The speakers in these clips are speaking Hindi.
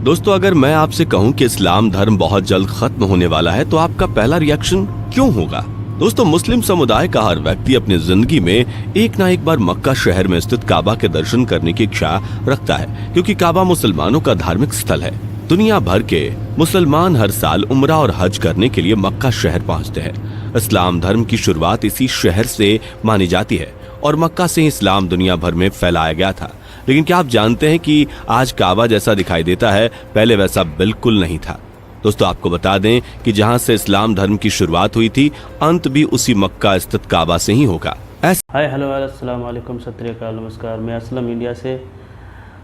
दोस्तों, अगर मैं आपसे कहूं कि इस्लाम धर्म बहुत जल्द खत्म होने वाला है तो आपका पहला रिएक्शन क्यों होगा? दोस्तों, मुस्लिम समुदाय का हर व्यक्ति अपनी जिंदगी में एक ना एक बार मक्का शहर में स्थित काबा के दर्शन करने की इच्छा रखता है, क्योंकि काबा मुसलमानों का धार्मिक स्थल है। दुनिया भर के मुसलमान हर साल उम्रा और हज करने के लिए मक्का शहर पहुंचते हैं। इस्लाम धर्म की शुरुआत इसी शहर से मानी जाती है और मक्का से इस्लाम दुनिया भर में फैलाया गया था। लेकिन क्या आप जानते हैं कि आज काबा जैसा दिखाई देता है, पहले वैसा बिल्कुल नहीं था। दोस्तों, आपको बता दें कि जहां से इस्लाम धर्म की शुरुआत हुई थी, अंत भी उसी मक्का स्थित काबा से ही होगा। हाय हेलो अस्सलाम वालेकुम, सत श्री अकाल, नमस्कार। मैं असलम इंडिया से।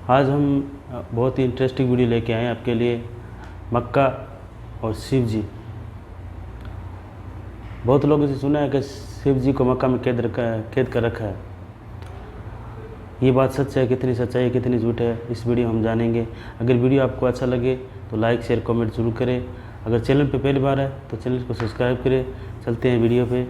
आज हम बहुत ही इंटरेस्टिंग वीडियो लेके आए हैं आपके लिए, मक्का और शिव जी। बहुत लोगों से सुना है कि शिव जी को मक्का में कैद कर रखा है। ये बात सच है? कितनी सच्चाई है, कितनी झूठ है, इस वीडियो में हम जानेंगे। अगर वीडियो आपको अच्छा लगे तो लाइक शेयर कमेंट जरूर करें। अगर चैनल पे पहली बार है तो चैनल को सब्सक्राइब करें। चलते हैं वीडियो पे।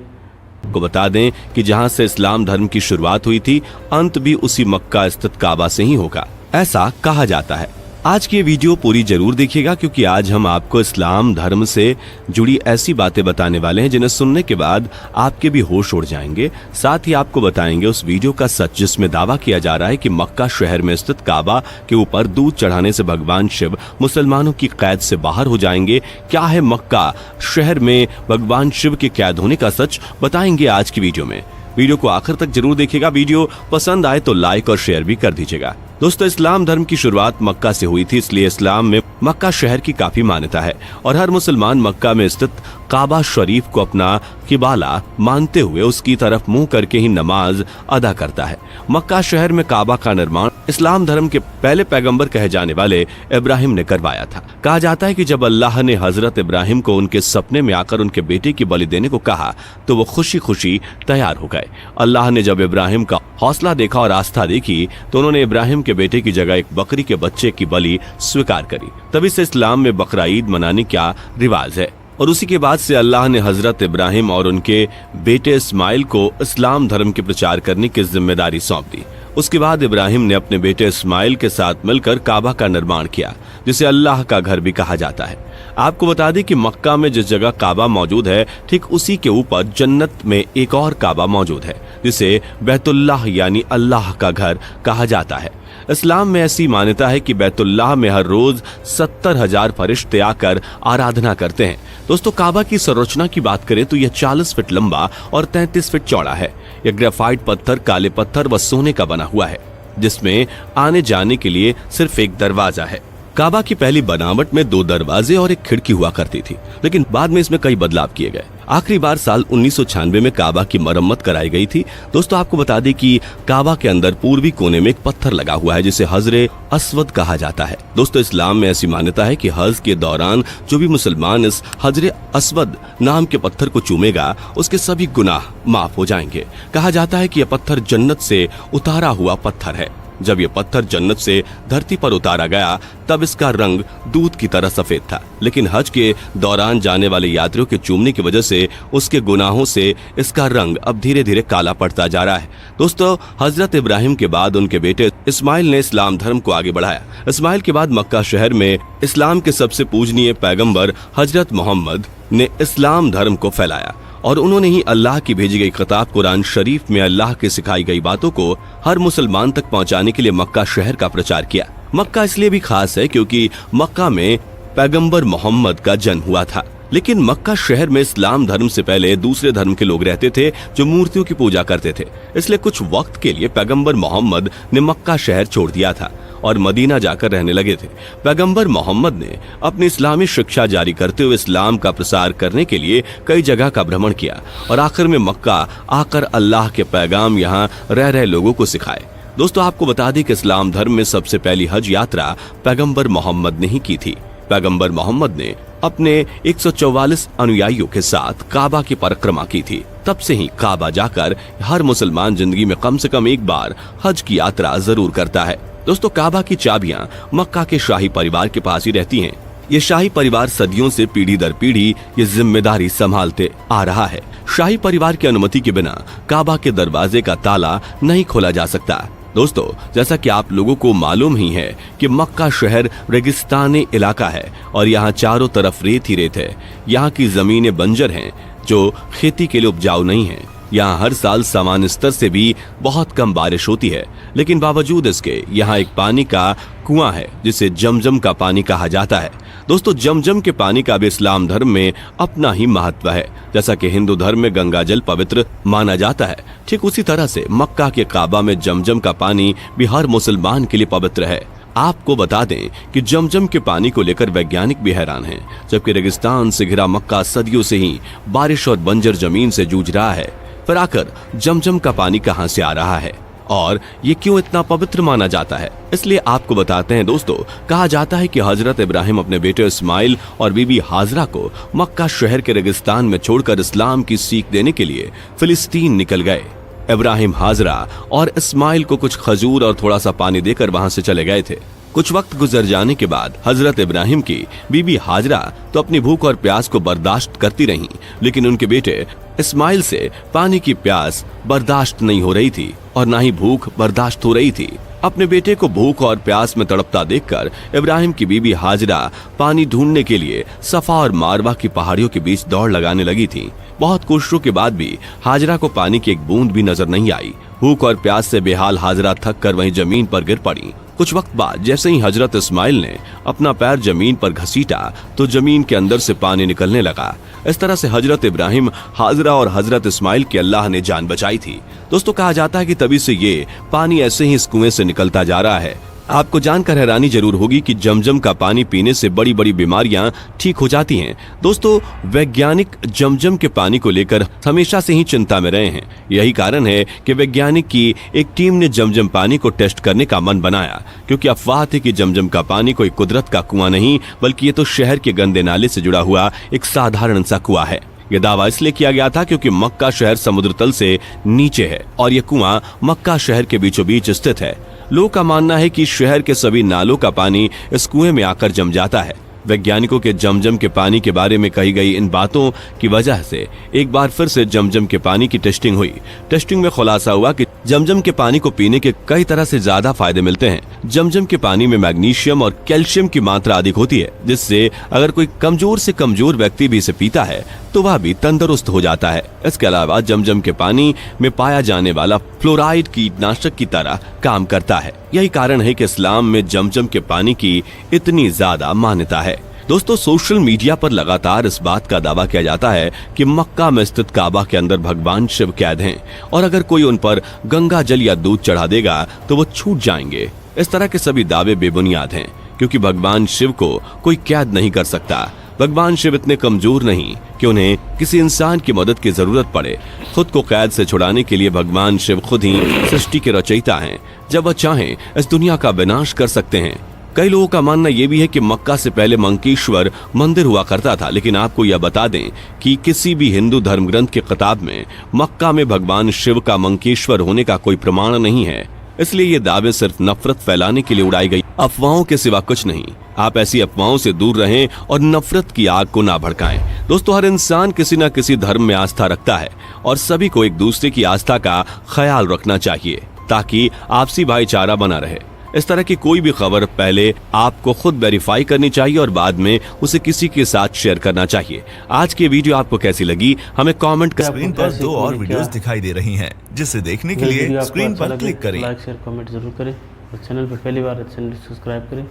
को बता दें कि जहां से इस्लाम धर्म की शुरुआत हुई थी, अंत भी उसी मक्का स्थित काबा से ही होगा, ऐसा कहा जाता है। आज की वीडियो पूरी जरूर देखिएगा, क्योंकि आज हम आपको इस्लाम धर्म से जुड़ी ऐसी बातें बताने वाले हैं जिन्हें सुनने के बाद आपके भी होश उड़ जाएंगे। साथ ही आपको बताएंगे उस वीडियो का सच जिसमें दावा किया जा रहा है कि मक्का शहर में स्थित काबा के ऊपर दूध चढ़ाने से भगवान शिव मुसलमानों की कैद से बाहर हो जाएंगे। क्या है मक्का शहर में भगवान शिव के कैद होने का सच, बताएंगे आज की वीडियो में। वीडियो को आखिर तक जरूर देखिएगा। वीडियो पसंद आए तो लाइक और शेयर भी कर दीजिएगा। दोस्तों, इस्लाम धर्म की शुरुआत मक्का से हुई थी, इसलिए इस्लाम में मक्का शहर की काफी मान्यता है और हर मुसलमान मक्का में स्थित काबा शरीफ को अपना किबाला मानते हुए उसकी तरफ मुंह करके ही नमाज अदा करता है। मक्का शहर में काबा का निर्माण इस्लाम धर्म के पहले पैगंबर कहे जाने वाले इब्राहिम ने करवाया था। कहा जाता है कि जब अल्लाह ने हजरत इब्राहिम को उनके सपने में आकर उनके बेटे की बलि देने को कहा तो वो खुशी खुशी तैयार हो गए। अल्लाह ने जब इब्राहिम का हौसला देखा और आस्था देखी तो उन्होंने इब्राहिम के बेटे की जगह एक बकरी के बच्चे की बलि स्वीकार करी। तभी से इस्लाम में बकरा ईद मनाने का रिवाज है और उसी के बाद से अल्लाह ने हजरत इब्राहिम और उनके बेटे इस्माइल को इस्लाम धर्म के प्रचार करने की जिम्मेदारी सौंप दी। उसके बाद इब्राहिम ने अपने बेटे इस्माइल के साथ मिलकर काबा का निर्माण किया, जिसे अल्लाह का घर भी कहा जाता है। आपको बता दें कि मक्का में जिस जगह काबा मौजूद है, ठीक उसी के ऊपर जन्नत में एक और काबा मौजूद है, जिसे बैतुल्लाह यानी अल्लाह का घर कहा जाता है। इस्लाम में ऐसी मान्यता है कि बैतुल्लाह में हर रोज 70,000 फरिश्ते आकर आराधना करते हैं। दोस्तों, काबा की संरचना की बात करें तो यह 40 फीट लंबा और 33 फीट चौड़ा है। यह ग्रेफाइट पत्थर, काले पत्थर व सोने का बना हुआ है, जिसमें आने जाने के लिए सिर्फ एक दरवाजा है। काबा की पहली बनावट में 2 दरवाजे और एक खिड़की हुआ करती थी, लेकिन बाद में इसमें कई बदलाव किए गए। आखिरी बार साल 1996 में काबा की मरम्मत कराई गई थी। दोस्तों, आपको बता दें कि काबा के अंदर पूर्वी कोने में एक पत्थर लगा हुआ है, जिसे हजरे अस्वद कहा जाता है। दोस्तों, इस्लाम में ऐसी मान्यता है कि हज के दौरान जो भी मुसलमान इस हजरे अस्वद नाम के पत्थर को चूमेगा, उसके सभी गुनाह माफ हो जाएंगे। कहा जाता है कि यह पत्थर जन्नत से उतारा हुआ पत्थर है। जब यह पत्थर जन्नत से धरती पर उतारा गया तब इसका रंग दूध की तरह सफेद था, लेकिन हज के दौरान जाने वाले यात्रियों के चूमने की वजह से उसके गुनाहों से इसका रंग अब धीरे धीरे काला पड़ता जा रहा है। दोस्तों, हजरत इब्राहिम के बाद उनके बेटे इस्माइल ने इस्लाम धर्म को आगे बढ़ाया। इस्माइल के बाद मक्का शहर में इस्लाम के सबसे पूजनीय पैगंबर हजरत मोहम्मद ने इस्लाम धर्म को फैलाया और उन्होंने ही अल्लाह की भेजी गई किताब कुरान शरीफ में अल्लाह की सिखाई गई बातों को हर मुसलमान तक पहुंचाने के लिए मक्का शहर का प्रचार किया। मक्का इसलिए भी खास है क्योंकि मक्का में पैगंबर मोहम्मद का जन्म हुआ था। लेकिन मक्का शहर में इस्लाम धर्म से पहले दूसरे धर्म के लोग रहते थे जो मूर्तियों की पूजा करते थे। इसलिए कुछ वक्त के लिए पैगंबर मोहम्मद ने मक्का शहर छोड़ दिया था और मदीना जाकर रहने लगे थे। पैगंबर मोहम्मद ने अपनी इस्लामी शिक्षा जारी करते हुए इस्लाम का प्रसार करने के लिए कई जगह का भ्रमण किया और आखिर में मक्का आकर अल्लाह के पैगाम यहाँ रह रहे लोगों को सिखाए। दोस्तों, आपको बता दें कि इस्लाम धर्म में सबसे पहली हज यात्रा पैगंबर मोहम्मद ने ही की थी। पैगंबर मोहम्मद ने अपने 144 अनुयायियों के साथ काबा की परिक्रमा की थी। तब से ही काबा जाकर हर मुसलमान जिंदगी में कम से कम एक बार हज की यात्रा जरूर करता है। दोस्तों, काबा की चाबियां मक्का के शाही परिवार के पास ही रहती हैं। ये शाही परिवार सदियों से पीढ़ी दर पीढ़ी ये जिम्मेदारी संभालते आ रहा है। शाही परिवार की अनुमति के बिना काबा के दरवाजे का ताला नहीं खोला जा सकता। दोस्तों, जैसा कि आप लोगों को मालूम ही है कि मक्का शहर रेगिस्तानी इलाका है और यहाँ चारों तरफ रेत ही रेत है। यहाँ की जमीनें बंजर हैं जो खेती के लिए उपजाऊ नहीं है। यहाँ हर साल सामान्य स्तर से भी बहुत कम बारिश होती है, लेकिन बावजूद इसके यहाँ एक पानी का कुआं है जिसे जमजम का पानी कहा जाता है। दोस्तों, जमजम के पानी का भी इस्लाम धर्म में अपना ही महत्व है। जैसा कि हिंदू धर्म में गंगा जल पवित्र माना जाता है, ठीक उसी तरह से मक्का के काबा में जमजम का पानी भी हर मुसलमान के लिए पवित्र है। आपको बता दें कि जमजम के पानी को लेकर वैज्ञानिक भी हैरान हैं, जबकि रेगिस्तान से घिरा मक्का सदियों से ही बारिश और बंजर जमीन से जूझ रहा है। फिर आकर जमजम का पानी कहां से आ रहा है और ये क्यों इतना पवित्र माना जाता है, इसलिए आपको बताते हैं। दोस्तों, कहा जाता है कि हजरत इब्राहिम अपने बेटे इस्माइल और बीबी हाजरा को मक्का शहर के रेगिस्तान में छोड़कर इस्लाम की सीख देने के लिए फिलिस्तीन निकल गए। इब्राहिम हाजरा और इस्माइल को कुछ खजूर और थोड़ा सा पानी देकर वहां से चले गए थे। कुछ वक्त गुजर जाने के बाद हजरत इब्राहिम की बीबी हाजरा तो अपनी भूख और प्यास को बर्दाश्त करती रहीं, लेकिन उनके बेटे इस्माइल से पानी की प्यास बर्दाश्त नहीं हो रही थी और ना ही भूख बर्दाश्त हो रही थी। अपने बेटे को भूख और प्यास में तड़पता देखकर इब्राहिम की बीबी हाजरा पानी ढूंढने के लिए सफा और मारवा की पहाड़ियों के बीच दौड़ लगाने लगी थी। बहुत कोशिशों के बाद भी हाजरा को पानी की एक बूंद भी नजर नहीं आई। भूख और प्यास से बेहाल हाजरा थक कर वहीं जमीन पर गिर पड़ी। कुछ वक्त बाद जैसे ही हजरत इस्माइल ने अपना पैर जमीन पर घसीटा तो जमीन के अंदर से पानी निकलने लगा। इस तरह से हजरत इब्राहिम, हाजरा और हजरत इस्माइल की अल्लाह ने जान बचाई थी। दोस्तों, कहा जाता है कि तभी से ये पानी ऐसे ही इस कुएं से निकलता जा रहा है। आपको जानकर हैरानी जरूर होगी कि जमजम का पानी पीने से बड़ी बड़ी बीमारियां ठीक हो जाती हैं। दोस्तों, वैज्ञानिक जमजम के पानी को लेकर हमेशा से ही चिंता में रहे हैं। यही कारण है कि वैज्ञानिक की एक टीम ने जमजम पानी को टेस्ट करने का मन बनाया, क्योंकि अफवाह थी कि जमजम का पानी कोई कुदरत का कुआं नहीं, बल्कि ये तो शहर के गंदे नाले से जुड़ा हुआ एक साधारण सा कुआं है। यह दावा इसलिए किया गया था क्योंकि मक्का शहर समुद्र तल से नीचे है और यह कुआं मक्का शहर के बीचों बीच स्थित है। लोगों का मानना है कि शहर के सभी नालों का पानी इस कुएं में आकर जम जाता है। वैज्ञानिकों के जमजम के पानी के बारे में कही गई इन बातों की वजह से एक बार फिर से जमजम के पानी की टेस्टिंग हुई। टेस्टिंग में खुलासा हुआ कि जमजम के पानी को पीने के कई तरह से ज्यादा फायदे मिलते हैं। जमजम के पानी में मैग्नीशियम और कैल्शियम की मात्रा अधिक होती है, जिससे अगर कोई कमजोर से कमजोर व्यक्ति भी इसे पीता है तो वह भी तंदुरुस्त हो जाता है। इसके अलावा जमजम के पानी में पाया जाने वाला फ्लोराइड कीटनाशक की तरह काम करता है। यही कारण है कि इस्लाम में जमजम के पानी की इतनी ज्यादा मान्यता है। दोस्तों, सोशल मीडिया पर लगातार इस बात का दावा किया जाता है कि मक्का में स्थित काबा के अंदर भगवान शिव कैद हैं और अगर कोई उन पर गंगा जल या दूध चढ़ा देगा तो वो छूट जाएंगे। इस तरह के सभी दावे बेबुनियाद हैं, क्योंकि भगवान शिव को कोई कैद नहीं कर सकता। भगवान शिव इतने कमजोर नहीं कि उन्हें किसी इंसान की मदद की जरूरत पड़े। खुद को कैद से छुड़ाने के लिए भगवान शिव खुद ही सृष्टि के रचयिता हैं। जब वह चाहें इस दुनिया का विनाश कर सकते हैं। कई लोगों का मानना यह भी है कि मक्का से पहले मंकेश्वर मंदिर हुआ करता था, लेकिन आपको यह बता दें कि किसी भी हिंदू धर्म ग्रंथ की किताब में मक्का में भगवान शिव का मंकेश्वर होने का कोई प्रमाण नहीं है। इसलिए ये दावे सिर्फ नफरत फैलाने के लिए उड़ाई गई अफवाहों के सिवा कुछ नहीं। आप ऐसी अफवाहों से दूर रहें और नफरत की आग को ना भड़काएं। दोस्तों, हर इंसान किसी न किसी धर्म में आस्था रखता है और सभी को एक दूसरे की आस्था का ख्याल रखना चाहिए ताकि आपसी भाईचारा बना रहे। इस तरह की कोई भी खबर पहले आपको खुद वेरीफाई करनी चाहिए और बाद में उसे किसी के साथ शेयर करना चाहिए। आज की वीडियो आपको कैसी लगी हमें कमेंट कर। स्क्रीन पर 2 और वीडियोस दिखाई दे रही हैं, जिसे देखने के लिए स्क्रीन पर क्लिक करें। लाइक शेयर कमेंट जरूर करें और चैनल पर पहली बार चैनल सब्सक्राइब करें।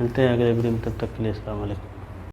मिलते हैं अगले वीडियो में, तब तक के लिए अस्सलाम वालेकुम।